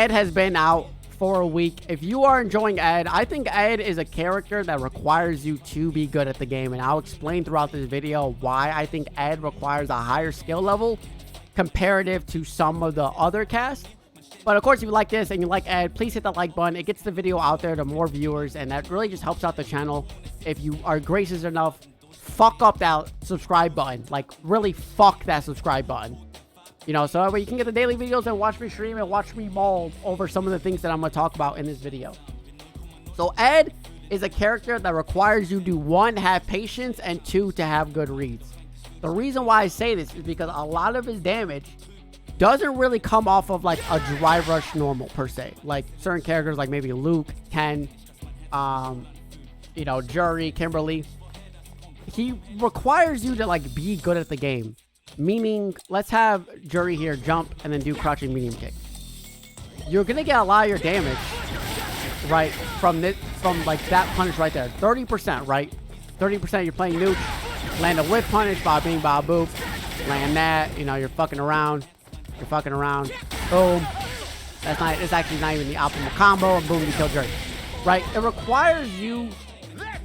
Ed has been out for a week. If you are enjoying Ed, I think Ed is a character that requires you to be good at the game, and I'll explain throughout this video why I think Ed requires a higher skill level comparative to some of the other casts. But of course, if you like this and you like Ed, please hit the like button. It gets the video out there to more viewers, and that really just helps out the channel. If you are gracious enough, fuck up that subscribe button. Like, really fuck that subscribe button. You know, so that way you can get the daily videos and watch me stream and watch me maul over some of the things that I'm going to talk about in this video. So Ed is a character that requires you to, 1, have patience, and 2, to have good reads. The reason why I say this is because a lot of his damage doesn't really come off of like a drive rush normal per se. Like certain characters like maybe Luke, Ken, you know, Jury, Kimberly. He requires you to like be good at the game. Meaning, let's have Jury here jump and then do crouching medium kick. You're gonna get a lot of your damage, right, from like that punish right there. 30%, right? 30% you're playing nuke, land a whip punish, ba bing, ba boop, land that, you know, you're fucking around. You're fucking around. Boom. That's not, it's actually not even the optimal combo, and boom, you kill Jury. Right? It requires you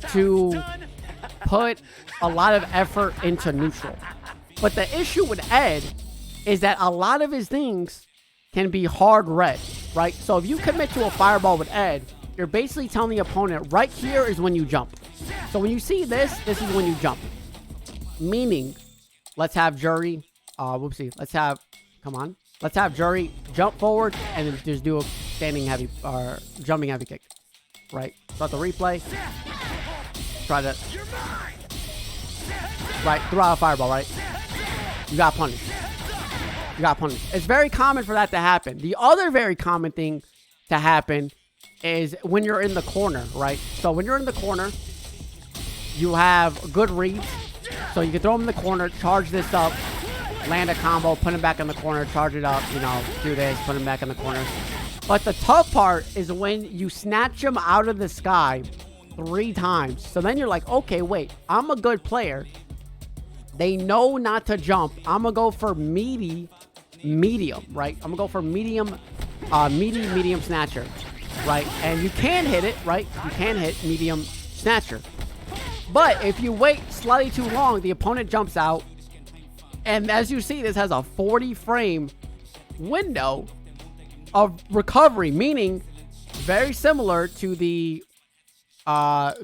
to put a lot of effort into neutral. But the issue with Ed is that a lot of his things can be hard read, right? So if you commit to a fireball with Ed, you're basically telling the opponent, right here is when you jump. So when you see this, this is when you jump. Meaning, let's have Jury, whoopsie, let's have Jury jump forward and then just do a standing heavy, or jumping heavy kick, right? Start the replay. Try to, right, throw out a fireball, right? You got punished. You got punished. It's very common for that to happen. The other very common thing to happen is when you're in the corner, right? So when you're in the corner, you have good reads. So you can throw him in the corner, charge this up, land a combo, put him back in the corner, charge it up, you know, do this, put him back in the corner. But the tough part is when you snatch him out of the sky 3 times. So then you're like, okay, wait, I'm a good player. They know not to jump. I'm going to go for medium, right? I'm going to go for medium snatcher, right? And you can hit it, right? You can hit medium snatcher. But if you wait slightly too long, the opponent jumps out. And as you see, this has a 40 frame window of recovery, meaning very similar to the last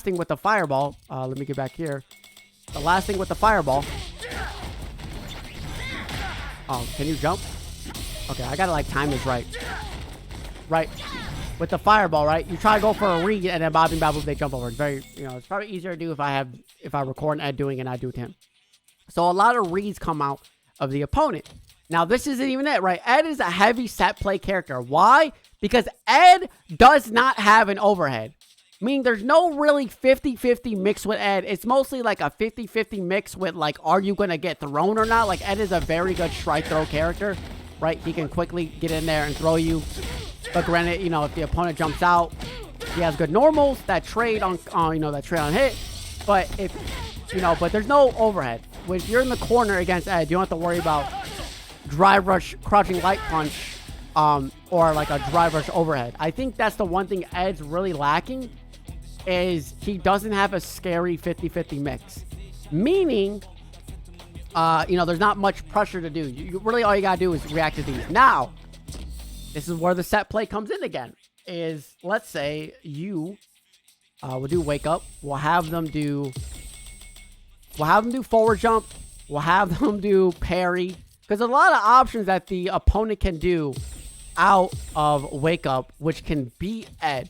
thing with the fireball. Let me get back here. The last thing with the fireball. Oh, can you jump? Okay, I gotta like time this right. Right. With the fireball, right? You try to go for a read and then bobbing babble, they jump over. It's very, you know, it's probably easier to do if I record an Ed doing it and I do it to him. So a lot of reads come out of the opponent. Now, this isn't even it, right? Ed is a heavy set play character. Why? Because Ed does not have an overhead. Meaning there's no really 50-50 mix with Ed. It's mostly like a 50-50 mix with like, are you going to get thrown or not? Like, Ed is a very good strike throw character, right? He can quickly get in there and throw you. But granted, you know, if the opponent jumps out, he has good normals that trade on hit. But if, you know, but there's no overhead. If you're in the corner against Ed, you don't have to worry about drive rush, crouching light punch, or like a drive rush overhead. I think that's the one thing Ed's really lacking, is he doesn't have a scary 50-50 mix. Meaning, you know, there's not much pressure to do. Really all you gotta do is react to these. Now, this is where the set play comes in again. Is, let's say you will do wake up. We'll have them do forward jump. We'll have them do parry. Because there's a lot of options that the opponent can do out of wake up, which can beat Ed.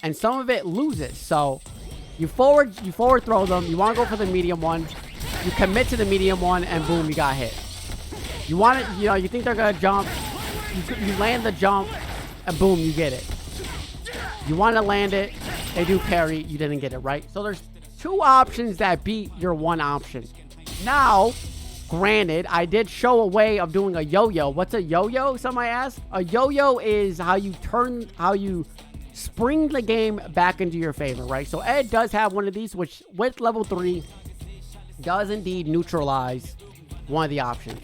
And some of it loses. So you forward throw them. You want to go for the medium one. You commit to the medium one, and boom, you got hit. You want it, you know, you think they're gonna jump. You land the jump, and boom, you get it. You want to land it, they do parry, you didn't get it, right? So there's 2 options that beat your 1 option. Now, granted, I did show a way of doing a yo-yo. What's a yo-yo, somebody asked? A yo-yo is how you spring the game back into your favor, right? So Ed does have one of these, which with level 3 does indeed neutralize one of the options.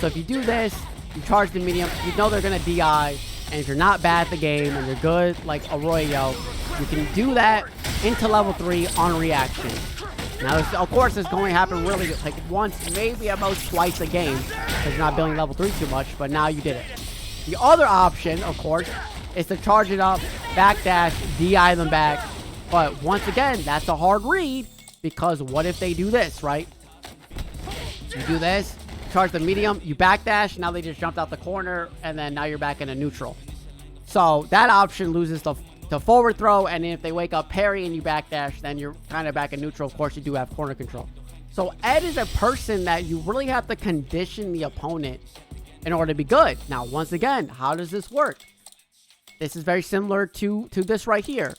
So if you do this, you charge the medium, you know they're going to DI, and if you're not bad at the game and you're good like Arroyo, you can do that into level 3 on reaction. Now, of course, it's going to happen really like once, maybe at most twice a game, because you're not building level 3 too much, but now you did it. The other option, of course, is to charge it up, backdash, DI them back. But once again, that's a hard read, because what if they do this, right? You do this, charge the medium, you backdash, now they just jumped out the corner, and then now you're back in a neutral. So that option loses the forward throw, and if they wake up parry and you backdash, then you're kind of back in neutral. Of course, you do have corner control. So Ed is a person that you really have to condition the opponent in order to be good. Now, once again, how does this work? This is very similar to this right here.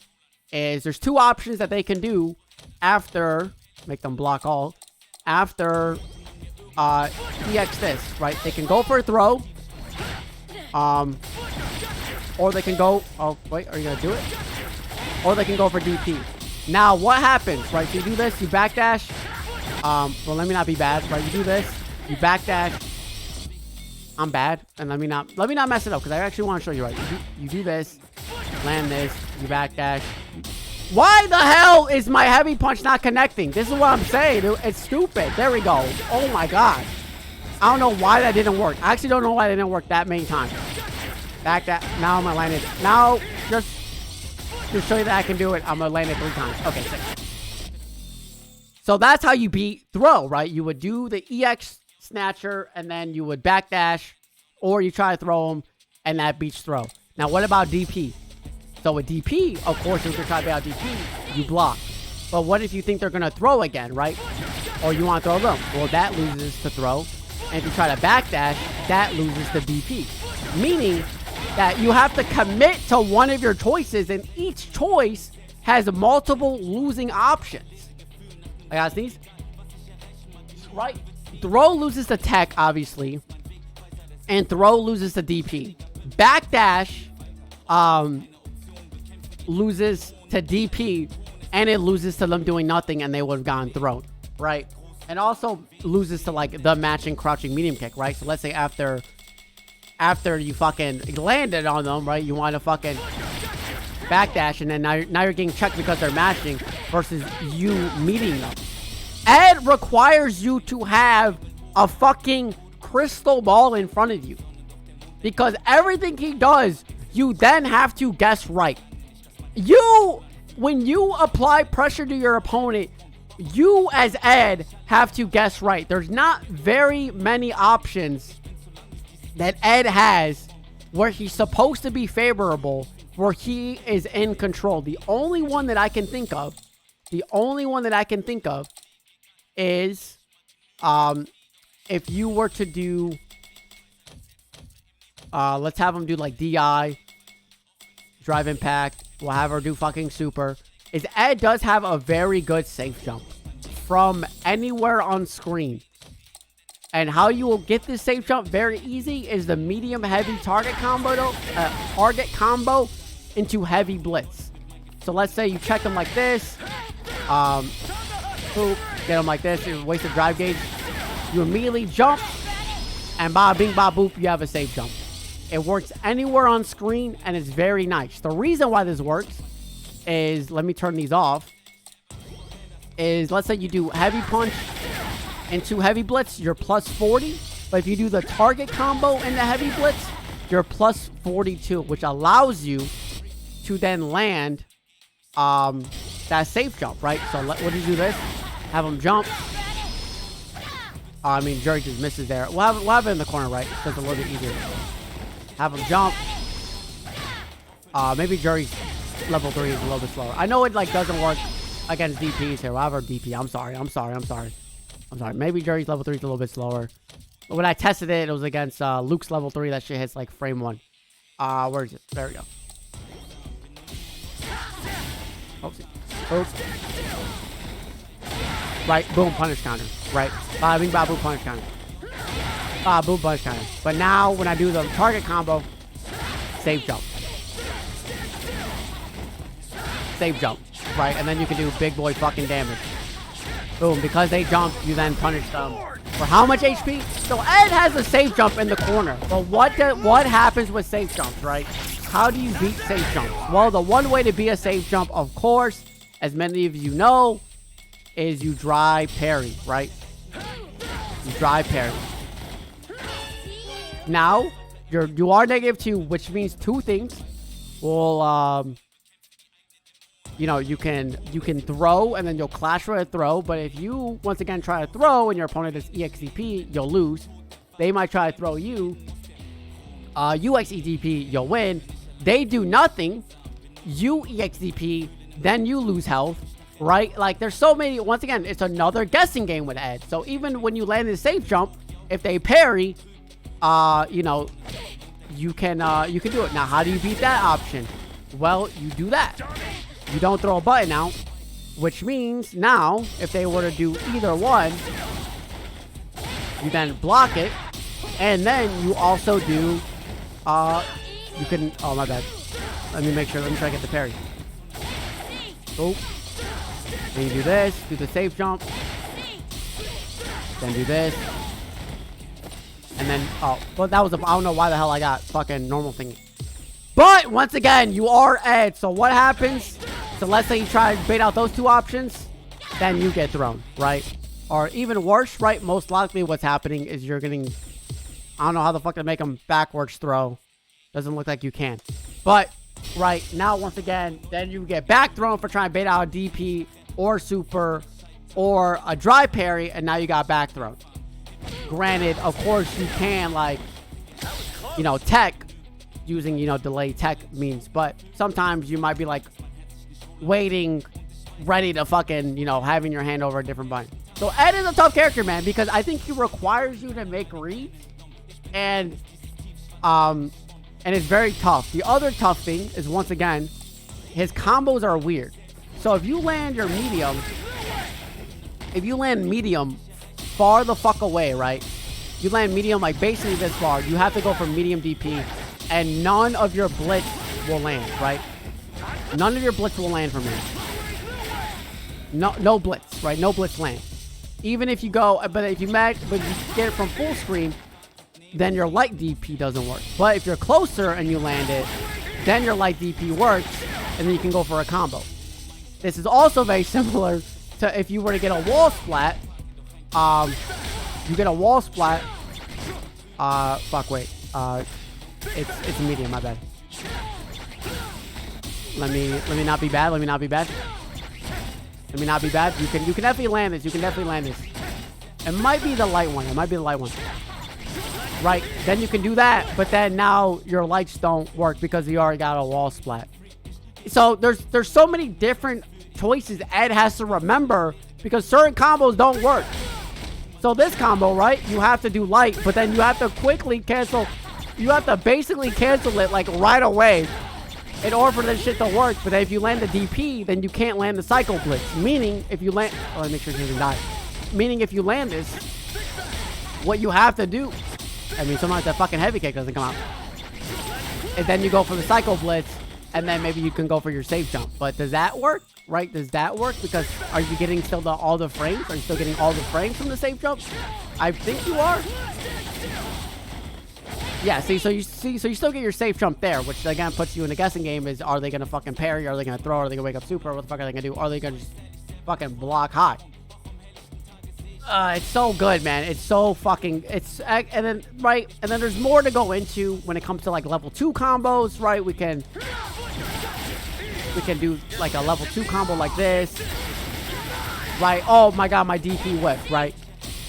There's two options that they can do after, make them block all, after EX this, right? They can go for a throw, or they can go, oh, wait, are you gonna do it? Or they can go for DP. Now, what happens, right? So you do this, you backdash, well, let me not be bad, right? You do this, you backdash, I'm bad, and let me not mess it up, because I actually want to show you, right? You do this, land this, you backdash. Why the hell is my heavy punch not connecting? This is what I'm saying, dude. It's stupid. There we go. Oh my god. I don't know why that didn't work. I actually don't know why that didn't work that many times. Back that. Now I'm gonna land it. Now, just to show you that I can do it, I'm gonna land it 3 times. Okay, 6. So that's how you beat throw, right? You would do the EX snatcher, and then you would backdash, or you try to throw them, and that beats throw. Now, what about DP? So with DP, of course, if you're trying to be out DP, you block. But what if you think they're gonna throw again, right? Or you want to throw them? Well, that loses to throw. And if you try to backdash, that loses to DP. Meaning that you have to commit to one of your choices, and each choice has multiple losing options. I got these. Right. Throw loses to tech, obviously. And throw loses to DP. Backdash loses to DP, and it loses to them doing nothing, and they would have gone thrown, right? And also loses to like the matching crouching medium kick, right? So let's say after you fucking landed on them, right? You want to fucking backdash, and then now you're getting checked because they're matching versus you meeting them. Ed requires you to have a fucking crystal ball in front of you, because everything he does, you then have to guess right. When you apply pressure to your opponent, you as Ed have to guess right. There's not very many options that Ed has where he's supposed to be favorable, where he is in control. The only one that I can think of is if you were to do, let's have him do like DI, drive impact. We'll have her do fucking super. Ed does have a very good safe jump from anywhere on screen. And how you will get this safe jump very easy is the medium heavy target combo into heavy blitz. So let's say you check them like this. Boop, get them like this. You waste a drive gauge. You immediately jump, and bada bing bada boop, you have a safe jump. It works anywhere on screen, and it's very nice. The reason why this works is, let me turn these off, is let's say you do heavy punch into heavy blitz, you're plus 40. But if you do the target combo into heavy blitz, you're plus 42, which allows you to then land that safe jump, right? So what do you do this? Have him jump. I mean, Jerry just misses there. We'll have it in the corner, right? So it's a little bit easier. Have him jump. Maybe Jerry's level 3 is a little bit slower. I know it like doesn't work against DPs here. We'll have our DP. I'm sorry. Maybe Jerry's level 3 is a little bit slower. But when I tested it, it was against Luke's level 3. That shit hits like frame 1. Where is it? There we go. Oops. Right, boom, punish counter. Right, bing, ba, boom, punish counter. Boom, punish counter. But now, when I do the target combo, save jump. Save jump, right? And then you can do big boy fucking damage. Boom, because they jump, you then punish them For how much HP? So Ed has a safe jump in the corner. But what happens with safe jumps, right? How do you beat safe jumps? Well, the one way to beat a safe jump, of course, as many of you know, is you dry parry, right? You dry parry. Now, you are -2, which means two things. Well, you know, you can throw and then you'll clash for a throw. But if you once again try to throw and your opponent is EXDP, you'll lose. They might try to throw you. You EXDP, you'll win. They do nothing. You EXDP, then you lose health, right? Like there's so many. Once again, it's another guessing game with Ed. So even when you land a safe jump, if they parry, you know, you can do it. Now, how do you beat that option? Well, you do that. You don't throw a button out, which means now, if they were to do either one, you then block it, and then you also do, you can, oh, my bad. Let me make sure, let me try to get the parry. Oh. Then you do this, do the safe jump. Then do this. And then, oh, well, that was I don't know why the hell I got fucking normal thing. But, once again, you are Ed, so what happens? So let's say you try to bait out those two options, then you get thrown, right? Or even worse, right? Most likely what's happening is you're getting, I don't know how the fuck to make them backwards throw. Doesn't look like you can. But, right, now once again, then you get back thrown for trying to bait out a DP or super or a dry parry, and now you got back thrown. Granted, of course, you can, like, you know, tech using, you know, delay tech means, but sometimes you might be like, waiting, ready to fucking, you know, having your hand over a different button. So Ed is a tough character, man, because I think he requires you to make reads, and it's very tough. The other tough thing is, once again, his combos are weird. So if you land your medium, far the fuck away, right? You land medium like basically this far, you have to go for medium DP, and none of your blitz will land, right? None of your blitz will land from here. No blitz, right? No blitz land. Even if you go, but if you get it from full screen, then your light DP doesn't work. But if you're closer and you land it, then your light DP works, and then you can go for a combo. This is also very similar to if you were to get a wall splat. You get a wall splat. Fuck, wait. It's a medium, my bad. Let me not be bad. Let me not be bad. Let me not be bad. You can definitely land this. You can definitely land this. It might be the light one. It might be the light one. Right. Then you can do that. But then now your lights don't work because you already got a wall splat. So there's so many different choices Ed has to remember because certain combos don't work. So this combo, right? You have to do light, but then you have to quickly cancel. You have to basically cancel it like right away in order for this shit to work. But then if you land the DP, then you can't land the Psycho Blitz. Meaning, if you land... Oh, let me make sure he doesn't die. Meaning, if you land this, what you have to do... I mean, sometimes that fucking heavy kick doesn't come out. And then you go for the Psycho Blitz, and then maybe you can go for your safe jump. But does that work? Right? Does that work? Because are you getting still all the frames? Are you still getting all the frames from the safe jump? I think you are. Yeah, so you still get your safe jump there, which again puts you in a guessing game. Is are they gonna fucking parry? Are they gonna throw? Are they gonna wake up super? What the fuck are they gonna do? Are they gonna just fucking block high? It's so good, man. It's so fucking. And then right, and then there's more to go into when it comes to like level 2 combos, right? We can do like a level 2 combo like this, right? Oh my god, my DP whiff, right?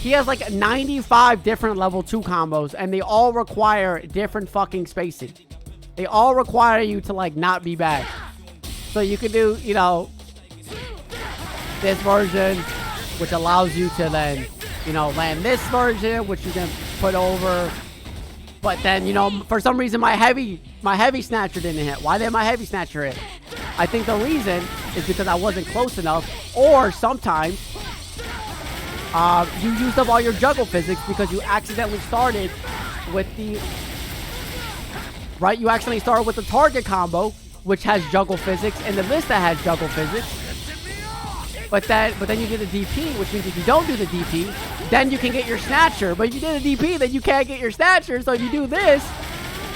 He has like 95 different level 2 combos, and they all require different fucking spacing. They all require you to like not be bad. So you can do, you know, this version, which allows you to then, you know, land this version, which you can put over. But then, you know, for some reason my heavy snatcher didn't hit. Why did my heavy snatcher hit? I think the reason is because I wasn't close enough, or sometimes you used up all your juggle physics because you accidentally started with the... Right? You accidentally started with the target combo, which has juggle physics, and the list that has juggle physics. But then you get the DP, which means if you don't do the DP, then you can get your snatcher. But if you did a DP, then you can't get your snatcher. So if you do this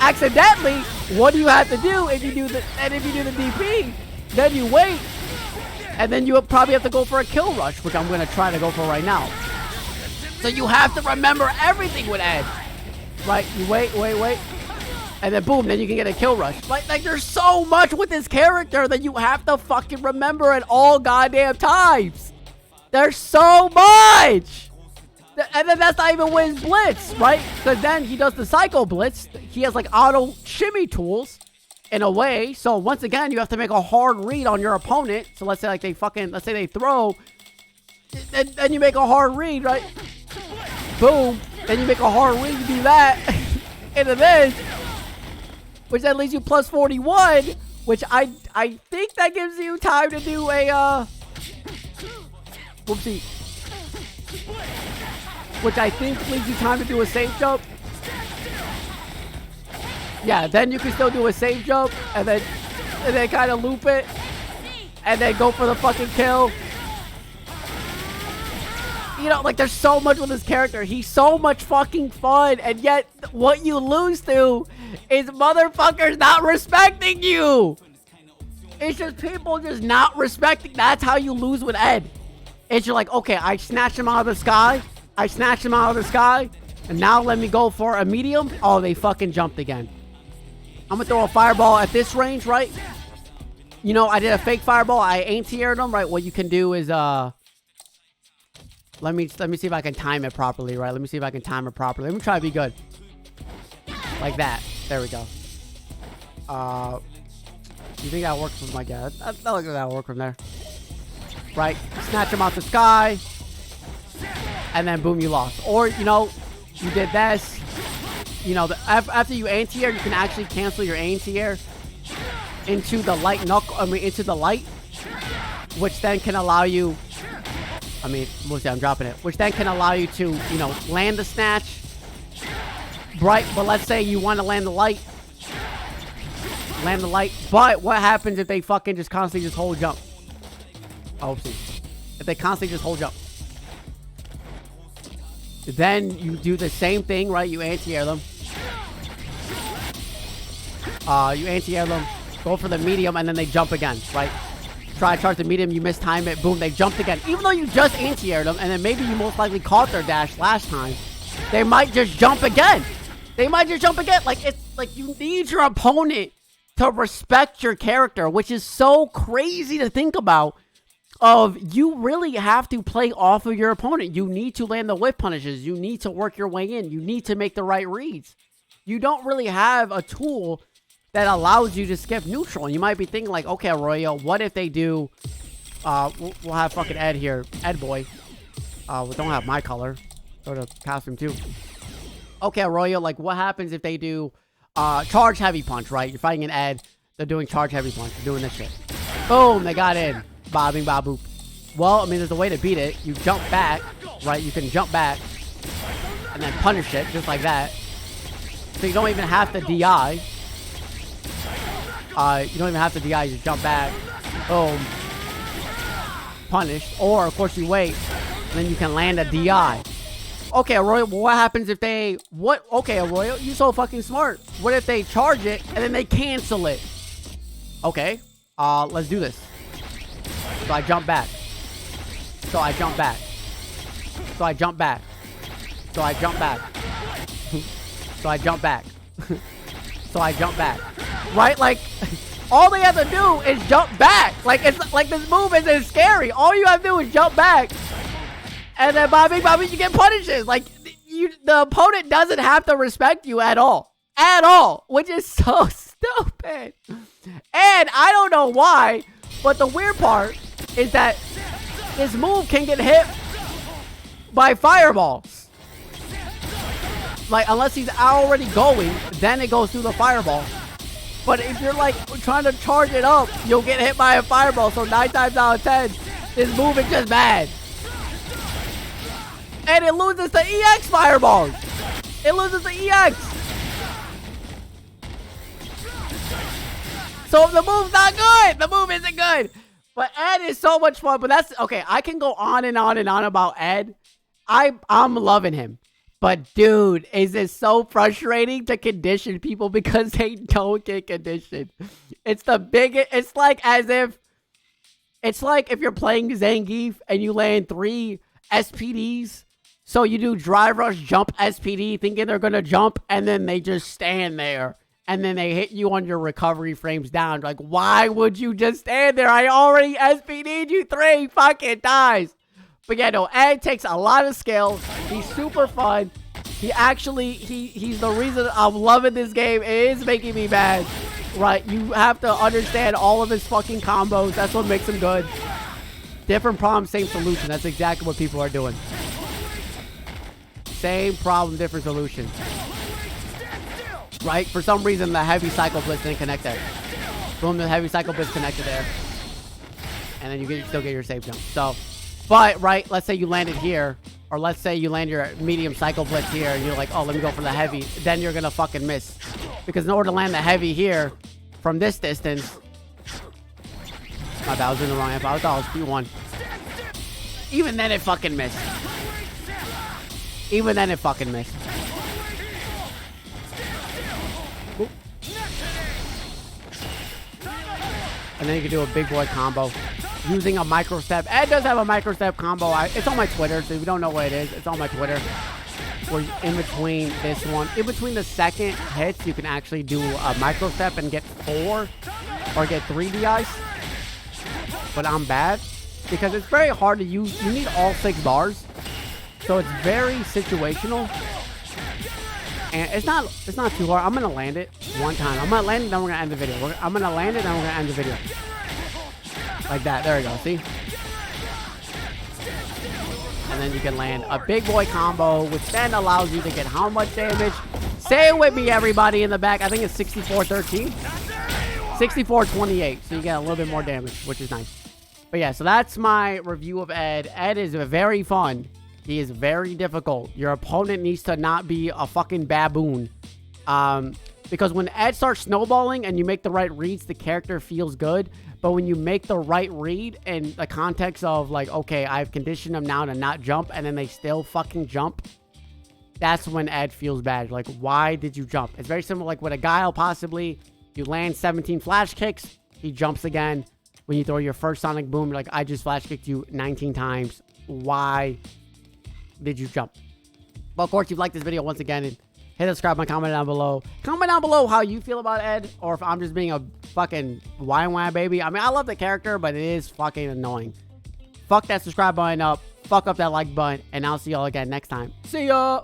accidentally, what do you have to do if you do the DP? Then you wait, and then you probably have to go for a kill rush, which I'm gonna try to go for right now. So you have to remember everything with Ed. Right? You wait. And then boom, then you can get a kill rush. Like there's so much with this character that you have to fucking remember at all goddamn times. There's so much. And then that's not even with his blitz, right? Because then he does the psycho blitz. He has like auto shimmy tools in a way. So once again, you have to make a hard read on your opponent. So let's say like let's say they throw. Then you make a hard read, right? Boom. Then you make a hard read, you do that into this, which then leaves you plus 41, which I think that gives you time to do a, whoopsie. Which I think leaves you time to do a safe jump. Yeah, then you can still do a safe jump, and then kind of loop it, and then go for the fucking kill. You know, like, there's so much with this character. He's so much fucking fun, and yet what you lose to is motherfuckers not respecting you. It's just people just not respecting. That's how you lose with Ed. It's you're like, okay, I snatched him out of the sky. And now let me go for a medium. Oh, they fucking jumped again. I'm gonna throw a fireball at this range, right? You know, I did a fake fireball. I anti-aired them, right? What you can do is, let me see if I can time it properly, right? Let me try to be good. Like that. There we go. You think that works with my guy? I don't think that'll work from there. Right? Snatch him out the sky. And then boom, you lost. Or, you know, you did this. You know, after you anti-air, you can actually cancel your anti-air into the light into the light. Which then can allow you... mostly I'm dropping it. Which then can allow you to, you know, land the snatch. Right, but let's say you want to land the light. But what happens if they fucking just constantly just hold jump? Oh, see. If they constantly just hold jump. Then you do the same thing, right? You anti-air them. Go for the medium, and then they jump again, right? Try to charge the medium, you mistime it, boom, they jumped again. Even though you just anti-aired them, and then maybe you most likely caught their dash last time, they might just jump again. Like, it's like you need your opponent to respect your character, which is so crazy to think about. You really have to play off of your opponent. You need to land the whip punishes. You need to work your way in. You need to make the right reads. You don't really have a tool that allows you to skip neutral. And you might be thinking like, okay, Arroyo, what if they do... we'll have fucking Ed here. Ed boy. We don't have my color. Go to costume too. Okay, Arroyo, like what happens if they do charge heavy punch, right? You're fighting an Ed. They're doing charge heavy punch. They're doing this shit. Boom, they got in. Bobbing, bob, boop. Well, there's a way to beat it. You jump back, right? You can jump back and then punish it just like that. So you don't even have to DI. You just jump back. Boom. Punished. Or, of course, you wait. And then you can land a DI. Okay, Arroyo, what happens if they... Okay, Arroyo, you're so fucking smart. What if they charge it and then they cancel it? Okay. Let's do this. So I jump back. So I jump back. Right? Like, all they have to do is jump back. Like, it's like this move isn't scary. All you have to do is jump back. And then, Bobby, you get punishes. Like, the opponent doesn't have to respect you at all. At all. Which is so stupid. And I don't know why, but the weird part is that this move can get hit by fireballs. Like, unless he's already going, then it goes through the fireball. But if you're, like, trying to charge it up, you'll get hit by a fireball. So 9 times out of 10, this move is just bad. And it loses the EX fireballs. So the move's not good. The move isn't good. But Ed is so much fun. But that's... Okay, I can go on and on and on about Ed. I'm loving him. But dude, is it so frustrating to condition people because they don't get conditioned? It's the biggest. It's like if you're playing Zangief and you land 3 SPDs. So you do drive rush jump SPD thinking they're gonna jump, and then they just stand there. And then they hit you on your recovery frames down. Like, why would you just stand there? I already SPD'd you 3 fucking times. But yeah, no, Ed takes a lot of skill. He's super fun. He actually, he's the reason I'm loving this game. It is making me mad. Right, you have to understand all of his fucking combos. That's what makes him good. Different problem, same solution. That's exactly what people are doing. Same problem, different solution. Right? For some reason, the heavy cycle blitz didn't connect there. Boom, the heavy cycle blitz connected there. And then you still get your save jump. So, but, right, let's say you landed here. Or let's say you land your medium cycle blitz here. And you're like, oh, let me go for the heavy. Then you're going to fucking miss. Because in order to land the heavy here, from this distance... My bad, I was in the wrong F. I thought it was P1. Even then, it fucking missed. Even then, it fucking missed. Oop. And then you can do a big boy combo using a micro step. Ed does have a micro step combo. It's on my Twitter, so if you don't know what it is, it's on my Twitter. Where in between this one, in between the second hits, you can actually do a micro step and get 4 or get 3 DIs. But I'm bad because it's very hard to use. You need all 6 bars. So it's very situational. And it's not too hard. I'm going to land it one time. I'm going to land it, then we're going to end the video. I'm going to land it, then we're going to end the video. Like that. There we go. See? And then you can land a big boy combo, which then allows you to get how much damage? Say it with me, everybody in the back. I think it's 64-13. 64-28. So you get a little bit more damage, which is nice. But yeah, so that's my review of Ed. Ed is very fun. He is very difficult. Your opponent needs to not be a fucking baboon. Because when Ed starts snowballing and you make the right reads, the character feels good. But when you make the right read in the context of like, okay, I've conditioned them now to not jump, and then they still fucking jump, that's when Ed feels bad. Like, why did you jump? It's very similar like with a Guile, possibly. You land 17 flash kicks, he jumps again. When you throw your first Sonic Boom, you're like, I just flash kicked you 19 times. Why did you jump? But of course, if you like this video once again, and hit subscribe and comment down below. Comment down below how you feel about Ed, or if I'm just being a fucking wah baby. I mean, I love the character, but it is fucking annoying. Fuck that subscribe button up. Fuck up that like button, and I'll see y'all again next time. See ya!